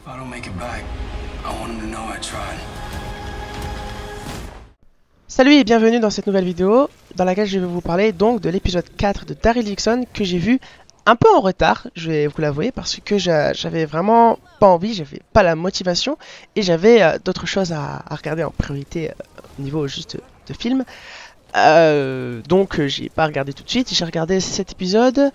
I don't make it back, I want him to know I tried. Salut et bienvenue dans cette nouvelle vidéo dans laquelle je vais vous parler donc de l'épisode 4 de Daryl Dixon que j'ai vu un peu en retard, je vais vous l'avouer, parce que j'avais vraiment pas envie, j'avais pas la motivation et j'avais d'autres choses à regarder en priorité au niveau juste de film. Donc j'ai pas regardé tout de suite, j'ai regardé cet épisode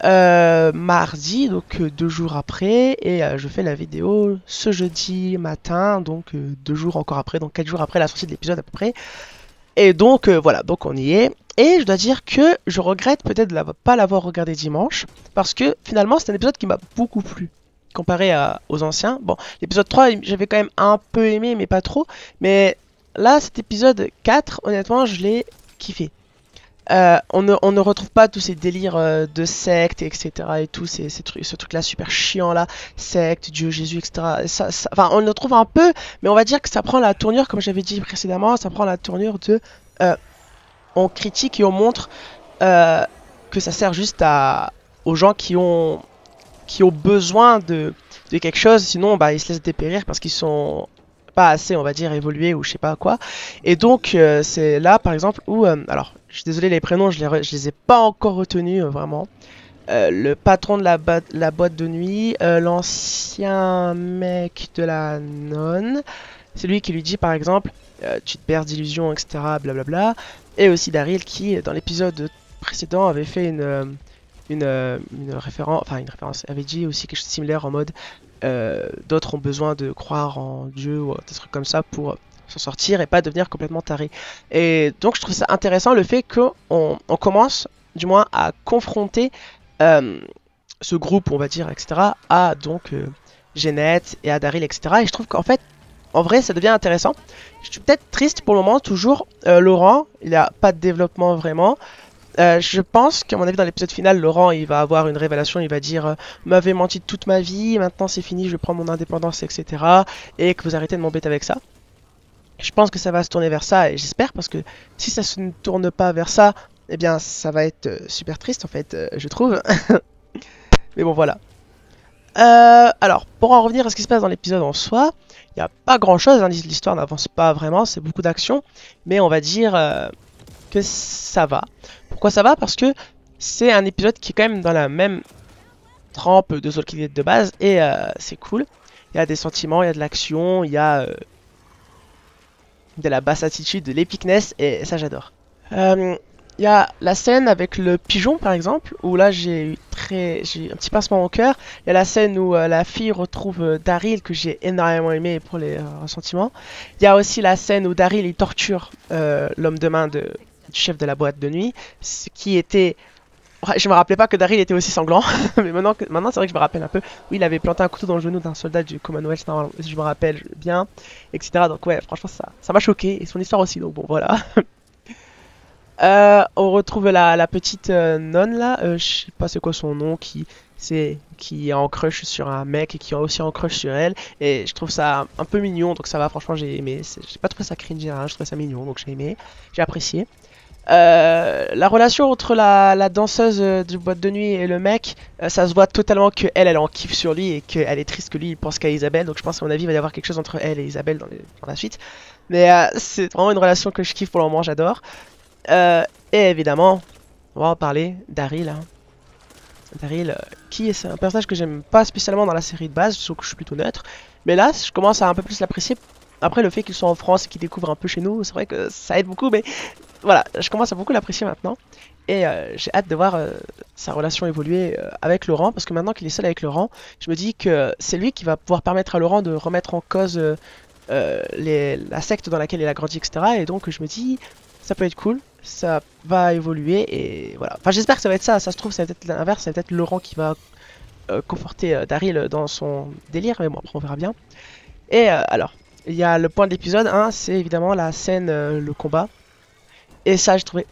mardi, donc 2 jours après, et je fais la vidéo ce jeudi matin, donc 2 jours encore après, donc 4 jours après la sortie de l'épisode à peu près. Et donc voilà, donc on y est. Et je dois dire que je regrette peut-être de pas l'avoir regardé dimanche, parce que finalement c'est un épisode qui m'a beaucoup plu, comparé aux anciens. Bon, l'épisode 3 j'avais quand même un peu aimé, mais pas trop. Mais là, cet épisode 4, honnêtement, je l'ai kiffé. On ne retrouve pas tous ces délires de secte, etc. et tout, ce truc-là super chiant là, secte, Dieu, Jésus, etc. Enfin, on le trouve un peu, mais on va dire que ça prend la tournure, comme j'avais dit précédemment, ça prend la tournure de... on critique et on montre que ça sert juste aux gens qui ont besoin de quelque chose, sinon bah, ils se laissent dépérir parce qu'ils sont pas assez, on va dire, évolués ou je sais pas quoi. Et donc c'est là par exemple où alors je suis désolé, les prénoms je les ai pas encore retenus vraiment. Le patron de la boîte de nuit, l'ancien mec de la nonne, c'est lui qui lui dit par exemple tu te perds d'illusions, etc. blablabla. Et aussi Daryl qui dans l'épisode précédent avait fait une référence, avait dit aussi quelque chose de similaire en mode d'autres ont besoin de croire en Dieu ou des trucs comme ça pour s'en sortir et pas devenir complètement taré. Et donc je trouve ça intéressant le fait qu'on commence du moins à confronter ce groupe, on va dire, etc. à donc Jeanette et à Daryl, etc. Et je trouve qu'en fait, en vrai, ça devient intéressant. Je suis peut-être triste pour le moment, toujours. Laurent, il n'a pas de développement vraiment. Je pense qu'à mon avis dans l'épisode final, Laurent il va avoir une révélation, il va dire vous m'avez menti toute ma vie, maintenant c'est fini, je prends mon indépendance, etc. Et que vous arrêtez de m'embêter avec ça. Je pense que ça va se tourner vers ça et j'espère, parce que si ça se ne tourne pas vers ça, eh bien ça va être super triste en fait, je trouve. Mais bon voilà. Alors, pour en revenir à ce qui se passe dans l'épisode en soi, il n'y a pas grand chose, hein, l'histoire n'avance pas vraiment, c'est beaucoup d'action, mais on va dire que ça va. Pourquoi ça va? Parce que c'est un épisode qui est quand même dans la même trempe de Soul Calibur de base, et c'est cool. Il y a des sentiments, il y a de l'action, il y a de la basse attitude, de l'épicness, et ça j'adore. Il y a la scène avec le pigeon par exemple, où là j'ai un petit pincement au cœur. Il y a la scène où la fille retrouve Daryl, que j'ai énormément aimé pour les ressentiments. Il y a aussi la scène où Daryl il torture l'homme de main du chef de la boîte de nuit, ce qui était... Je me rappelais pas que Daryl était aussi sanglant, mais maintenant c'est vrai que je me rappelle un peu. Oui, il avait planté un couteau dans le genou d'un soldat du Commonwealth, si je me rappelle bien, etc. Donc ouais, franchement ça m'a choqué, et son histoire aussi, donc bon voilà. On retrouve la petite nonne là, je sais pas c'est quoi son nom, qui est en crush sur un mec et qui est aussi en crush sur elle, et je trouve ça un peu mignon, donc ça va, franchement j'ai aimé. J'ai pas trouvé ça cringe, hein, je trouvais ça mignon, donc j'ai aimé, j'ai apprécié. La relation entre la danseuse de boîte de nuit et le mec, ça se voit totalement que elle en kiffe sur lui et qu'elle est triste que lui il pense qu'à Isabelle, donc je pense à mon avis il va y avoir quelque chose entre elle et Isabelle dans la suite. Mais c'est vraiment une relation que je kiffe pour le moment, j'adore. Et évidemment, on va en parler, Daryl. Hein. Daryl, qui est un personnage que j'aime pas spécialement dans la série de base, sauf que je suis plutôt neutre. Mais là, je commence à un peu plus l'apprécier. Après, le fait qu'il soit en France et qu'il découvre un peu chez nous, c'est vrai que ça aide beaucoup, mais voilà, je commence à beaucoup l'apprécier maintenant. Et j'ai hâte de voir sa relation évoluer avec Laurent, parce que maintenant qu'il est seul avec Laurent, je me dis que c'est lui qui va pouvoir permettre à Laurent de remettre en cause la secte dans laquelle il a grandi, etc. Et donc je me dis, ça peut être cool, ça va évoluer, et voilà. Enfin, j'espère que ça va être ça se trouve, ça va être l'inverse, ça va être Laurent qui va conforter Daryl dans son délire, mais bon, après on verra bien. Et alors, il y a le point de l'épisode 1, c'est évidemment la scène, le combat. Et ça, j'ai trouvé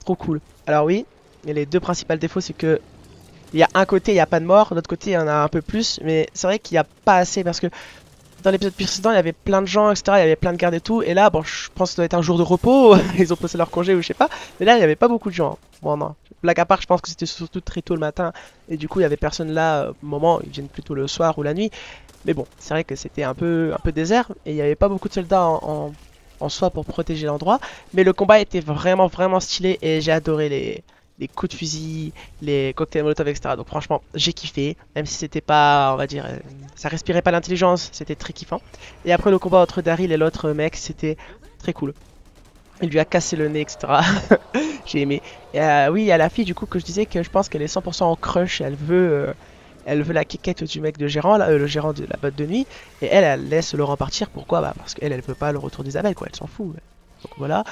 trop cool. Alors oui, et les deux principaux défauts, c'est que il y a un côté, il n'y a pas de mort, de l'autre côté, il y en a un peu plus, mais c'est vrai qu'il n'y a pas assez, parce que dans l'épisode précédent, il y avait plein de gens, etc. Il y avait plein de gardes et tout. Et là, bon, je pense que ça doit être un jour de repos. Ils ont posé leur congé ou je sais pas. Mais là, il y avait pas beaucoup de gens. Bon, non. Blague à part, je pense que c'était surtout très tôt le matin. Et du coup, il y avait personne là au moment. Ils viennent plutôt le soir ou la nuit. Mais bon, c'est vrai que c'était un peu désert. Et il n'y avait pas beaucoup de soldats en soi pour protéger l'endroit. Mais le combat était vraiment stylé. Et j'ai adoré les coups de fusil, les cocktails Molotov, etc. Donc franchement, j'ai kiffé, même si c'était pas, on va dire, ça respirait pas l'intelligence, c'était très kiffant. Et après le combat entre Daryl et l'autre mec, c'était très cool. Il lui a cassé le nez, etc. J'ai aimé. Et oui, il y a la fille du coup que je disais que je pense qu'elle est 100% en crush, elle veut la quiquette du mec de gérant, là, le gérant de la boîte de nuit, et elle laisse Laurent partir. Pourquoi? Bah parce qu'elle, elle veut pas le retour d'Isabelle, quoi, elle s'en fout. Donc voilà.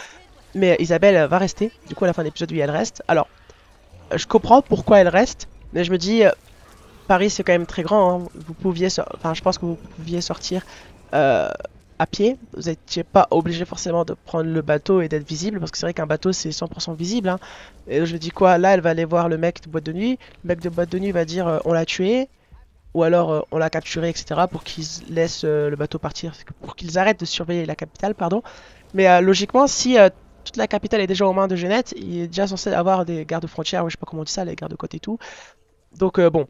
Mais Isabelle va rester, du coup à la fin de l'épisode, oui elle reste. Alors, je comprends pourquoi elle reste, mais je me dis, Paris c'est quand même très grand, hein. Vous pouviez, enfin je pense que vous pouviez sortir euh, à pied, vous n'étiez pas obligé forcément de prendre le bateau et d'être visible, parce que c'est vrai qu'un bateau c'est 100% visible, hein. Et je me dis quoi, là elle va aller voir le mec de boîte de nuit, le mec de boîte de nuit va dire on l'a tué, ou alors on l'a capturé, etc. pour qu'ils laissent le bateau partir, pour qu'ils arrêtent de surveiller la capitale, pardon. Mais logiquement, si toute la capitale est déjà aux mains de Genette, il est déjà censé avoir des gardes-frontières, ou je sais pas comment on dit ça, les gardes-côtes et tout. Donc bon,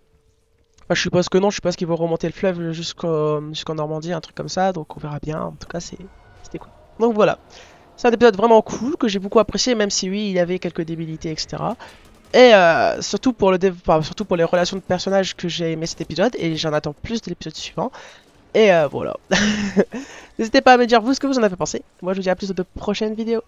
moi, je suppose que non, je suppose qu'ils vont remonter le fleuve jusqu'en Normandie, un truc comme ça, donc on verra bien. En tout cas, c'était cool. Donc voilà, c'est un épisode vraiment cool que j'ai beaucoup apprécié, même si oui, il y avait quelques débilités, etc. Et surtout pour enfin, surtout pour les relations de personnages que j'ai aimé cet épisode, et j'en attends plus de l'épisode suivant. Et voilà. N'hésitez pas à me dire vous ce que vous en avez pensé. Moi je vous dis à plus dans de prochaines vidéos.